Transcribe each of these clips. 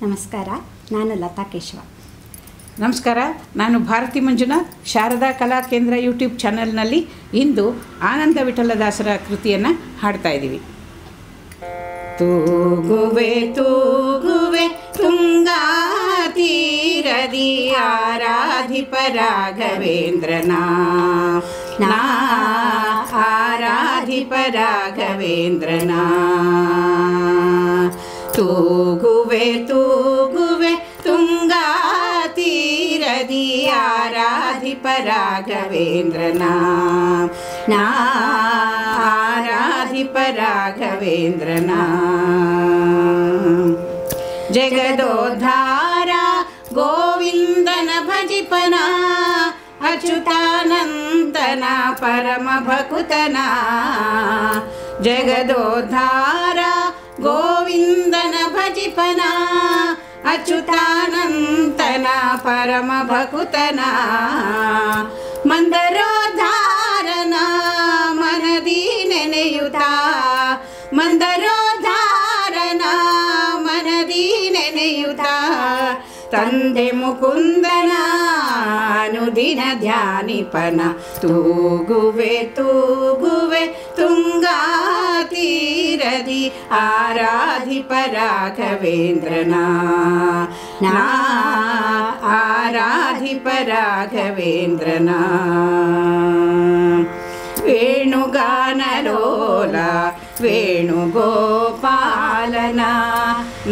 ನಮಸ್ಕಾರ, ನಾನು ಲತಾ ಕೇಶವ. ನಮಸ್ಕಾರ, ನಾನು ಭಾರತಿ ಮಂಜುನಾಥ್. ಶಾರದಾ ಕಲಾ ಕೇಂದ್ರ ಯೂಟ್ಯೂಬ್ ಚಾನಲ್ನಲ್ಲಿ ಇಂದು ಆನಂದ ವಿಠಲದಾಸರ ಕೃತಿಯನ್ನು ಹಾಡ್ತಾ ಇದ್ದೀವಿ. ತೂಗುವೆ ತೂಗುವೆ ತುಂಗಾ ತೀರದಿ ಆರಾಧಿಪ ರಾಘವೇಂದ್ರನ ಆರಾಧಿಪ ರಾಘವೇಂದ್ರನ. ತೂಗುವೆ ತೂಗುವೆ ತುಂಗಾ ತೀರದಿ ಆರಾಧಿಪ ರಾಘವೇಂದ್ರನ ಆರಾಧಿಪ ರಾಘವೇಂದ್ರನ. ಜಗದೋದ್ಧಾರ ಗೋವಿಂದನ ಭಜಿಪನ ಅಚ್ಯುತಾನಂದನ ಪರಮ ಭಕುತನ. ಜಗದೋದ್ಧಾರ ಗೋವಿಂದನ ಭಜಿಪನ ಅಚ್ಯುತಾನಂದನ ಪರಮ ಭಕುತನ. ಮಂದರೋದ್ಧಾರನ ಮನದಿ ನೆನೆಯುತ್ತ ಮಂದರೋದ್ಧಾರನ ಮನದಿ ನೆನೆಯುತ್ತ ತಂದೆ ಮುಕುಂದನ ಅನುದಿನ ಧ್ಯಾನಿಪನ. ತೂಗುವೆ ತೂಗುವೆ ತುಂಗಾ ತೀರದಿ ಆರಾಧಿಪ ರಾಘವೇಂದ್ರನ ಆರಾಧಿಪ ರಾಘವೇಂದ್ರನ. ವೇಣುಗಾನಲೋಲ ವೇಣುಗೋಪಾಲನ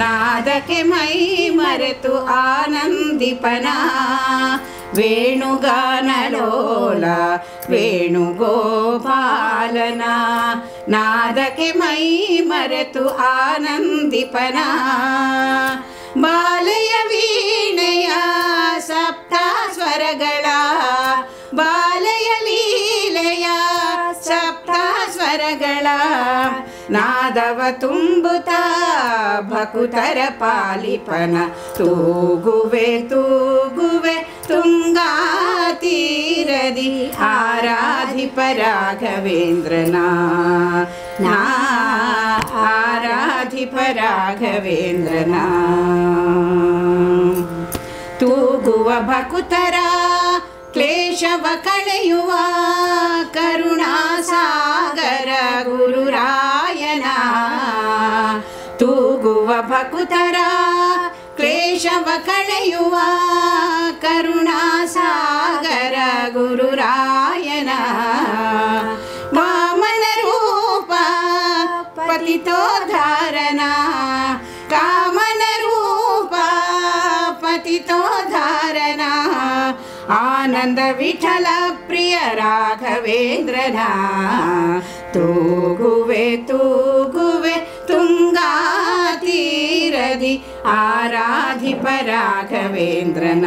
ನಾದಕ್ಕೆ ಮೈ ಮರೆತು ಆನಂದಿಪನ. ವೇಣುಗಾನಲೋಲ ವೇಣುಗೋಪಾಲನ ನಾದಕ್ಕೆ ಮೈ ಮರೆತು ಆನಂದಿಪನ. ಬಾಲೆಯ ವೀಣೆಯ ಸಪ್ತ ಸ್ವರಗಳ ಬಾಲೆಯ ಲೀಲೆಯ ಸಪ್ತ ಸ್ವರಗಳ ನಾದವ ತುಂಬುತ್ತ ಭಕುತರ ಪಾಲಿಪನ. ತೂಗುವೆ ತೂಗುವೆ ತುಂಗಾ ತೀರದಿ ಆರಾಧಿಪ ರಾಘವೇಂದ್ರನ ಆರಾಧಿಪ ರಾಘವೇಂದ್ರನ. ತೂಗುವ ಭಕುತರ ಕ್ಲೇಶವ ಕಳೆಯುವ ಕರುಣಾಸಾಗರ ಗುರುರಾಯನ. ತೂಗುವ ಭಕುತರ ಕ್ಲೇಶವ ಕಳೆಯುವ ಕರುಣಾಸಾಗರ ಗುರುರಾಯನ. ವಾಮನ ರೂಪ ಪತಿತೋದ್ಧಾರನ ಕಾಮನ ರೂಪ ಪತಿತೋದ್ಧಾರನ. ಆನಂದ ವಿಠಲ ಪ್ರಿಯ ರಾಘವೇಂದ್ರನ. ತೂಗುವೆ ತೂಗುವೆ ತುಂಗಾ ತೀರದಿ ಆರಾಧಿಪ ರಾಘವೇಂದ್ರನ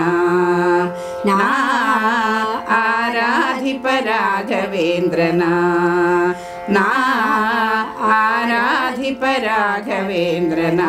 ಆರಾಧಿಪ ರಾಘವೇಂದ್ರನ ಆರಾಧಿಪ ರಾಘವೇಂದ್ರನ.